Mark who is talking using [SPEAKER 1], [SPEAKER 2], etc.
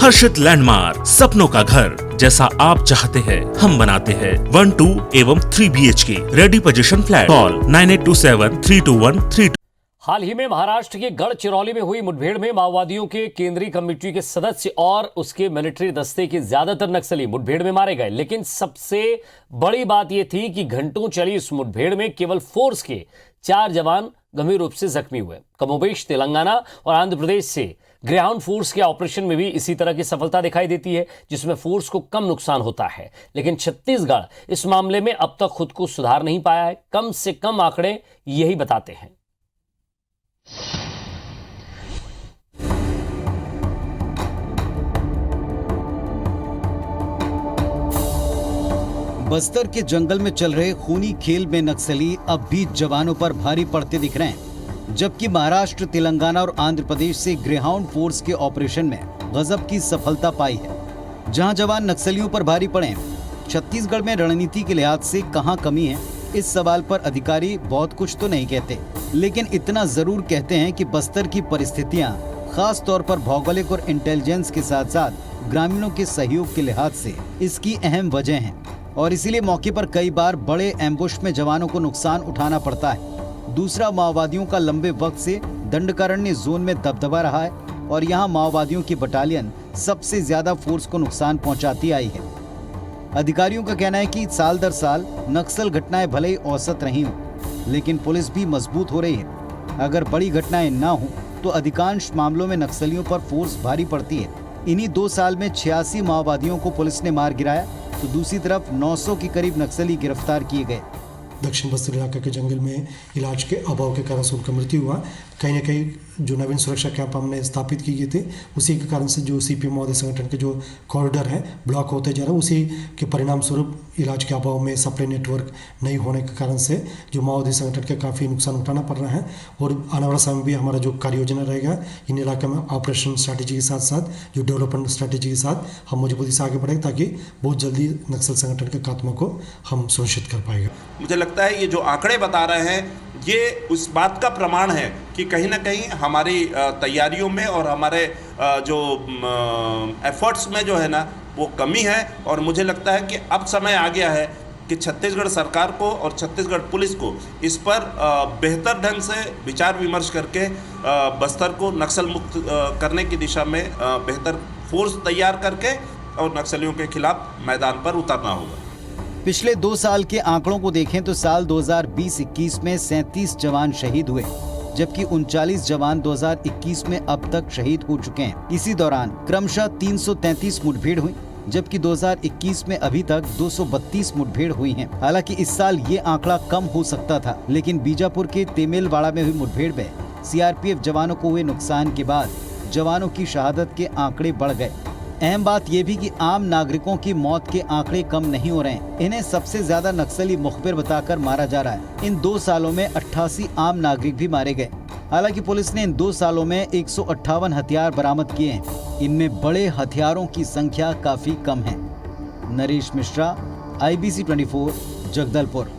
[SPEAKER 1] हर्षित landmark, सपनों का घर जैसा आप चाहते हैं हम बनाते हैं। 1, 2 एवं 3 BHK ready position flat. Call 9827321322।
[SPEAKER 2] हाल ही में महाराष्ट्र के गढ़चिरौली में हुई मुठभेड़ में माओवादियों के केंद्रीय कमेटी के सदस्य और उसके मिलिट्री दस्ते के ज्यादातर नक्सली मुठभेड़ में मारे गए। लेकिन सबसे बड़ी बात यह थी कि घंटों चली इस मुठभेड़ में केवल फोर्स के 4 जवान गंभीर रूप से जख्मी हुए। कमोबेश तेलंगाना और आंध्र प्रदेश से ग्रेहाउंड फोर्स के ऑपरेशन में भी इसी तरह की सफलता दिखाई देती है, जिसमें फोर्स को कम नुकसान होता है। लेकिन छत्तीसगढ़ इस मामले में अब तक खुद को सुधार नहीं पाया है। कम से कम आंकड़े यही बताते हैं।
[SPEAKER 3] बस्तर के जंगल में चल रहे खूनी खेल में नक्सली अब भी जवानों पर भारी पड़ते दिख रहे हैं, जबकि महाराष्ट्र, तेलंगाना और आंध्र प्रदेश से ग्रेहाउंड फोर्स के ऑपरेशन में गजब की सफलता पाई है। जहां जवान नक्सलियों पर भारी पड़े, छत्तीसगढ़ में रणनीति के लिहाज से कहां कमी है, इस सवाल पर अधिकारी बहुत कुछ तो नहीं कहते, लेकिन इतना जरूर कहते हैं कि बस्तर की परिस्थितियां खास तौर पर भौगोलिक और इंटेलिजेंस के साथ साथ ग्रामीणों के सहयोग के लिहाज से इसकी अहम वजह है और इसीलिए मौके पर कई बार बड़े एम्बुश में जवानों को नुकसान उठाना पड़ता है। दूसरा, माओवादियों का लंबे वक्त से दंडकारण्य जोन में दबदबा रहा है और यहाँ माओवादियों की बटालियन सबसे ज्यादा फोर्स को नुकसान पहुंचाती आई है। अधिकारियों का कहना है कि साल दर साल नक्सल घटनाएं भले ही औसत रही हों, लेकिन पुलिस भी मजबूत हो रही है। अगर बड़ी घटनाएं ना हो तो अधिकांश मामलों में नक्सलियों पर फोर्स भारी पड़ती है। इन्हीं 2 साल में 86 माओवादियों को पुलिस ने मार गिराया, तो दूसरी तरफ 900 के करीब नक्सली गिरफ्तार किए गए।
[SPEAKER 4] दक्षिण बस्तर इलाके के जंगल में इलाज के अभाव के कारण से उनका मृत्यु हुआ। कहीं ना कहीं जो नवीन सुरक्षा कैंप हमने स्थापित किए थे, उसी के कारण से जो CPM महोदय संगठन के जो कॉरिडोर है ब्लॉक होते जा रहा है, उसी के परिणाम स्वरूप इलाज के अभाव में सप्लाई नेटवर्क नहीं होने के कारण से जो माओवादी संगठन के काफ़ी नुकसान उठाना पड़ रहा है। और आने वाला समय में भी हमारा जो कार्य योजना रहेगा इन इलाके में ऑपरेशन स्ट्रैटेजी के साथ साथ जो डेवलपमेंट स्ट्रैटेजी के साथ हम मजबूती से आगे बढ़ेंगे, ताकि बहुत जल्दी नक्सल संगठन के खात्मा को हम सुनिश्चित कर पाएंगे।
[SPEAKER 5] मुझे लगता है ये जो आंकड़े बता रहे हैं ये उस बात का प्रमाण है कि कहीं ना कहीं हमारी तैयारियों में और हमारे जो एफर्ट्स में जो है ना वो कमी है। और मुझे लगता है कि अब समय आ गया है कि छत्तीसगढ़ सरकार को और छत्तीसगढ़ पुलिस को इस पर बेहतर ढंग से विचार विमर्श करके बस्तर को नक्सल मुक्त करने की दिशा में बेहतर फोर्स तैयार करके और नक्सलियों के खिलाफ मैदान पर उतरना होगा।
[SPEAKER 3] पिछले 2 साल के आंकड़ों को देखें तो साल 2020-21 में 37 जवान शहीद हुए, जबकि 39 जवान 2021 में अब तक शहीद हो चुके हैं। इसी दौरान क्रमशः 333 मुठभेड़ हुई, जबकि 2021 में अभी तक 232 मुठभेड़ हुई हैं। हालांकि इस साल ये आंकड़ा कम हो सकता था, लेकिन बीजापुर के तेमेलवाड़ा में हुई मुठभेड़ में CRPF जवानों को हुए नुकसान के बाद जवानों की शहादत के आंकड़े बढ़ गए। अहम बात यह भी कि आम नागरिकों की मौत के आंकड़े कम नहीं हो रहे हैं। इन्हें सबसे ज्यादा नक्सली मुखबिर बताकर मारा जा रहा है। इन 2 सालों में 88 आम नागरिक भी मारे गए। हालांकि पुलिस ने इन 2 सालों में 158 हथियार बरामद किए हैं। इनमें बड़े हथियारों की संख्या काफी कम है। नरेश मिश्रा, IBC 24, जगदलपुर।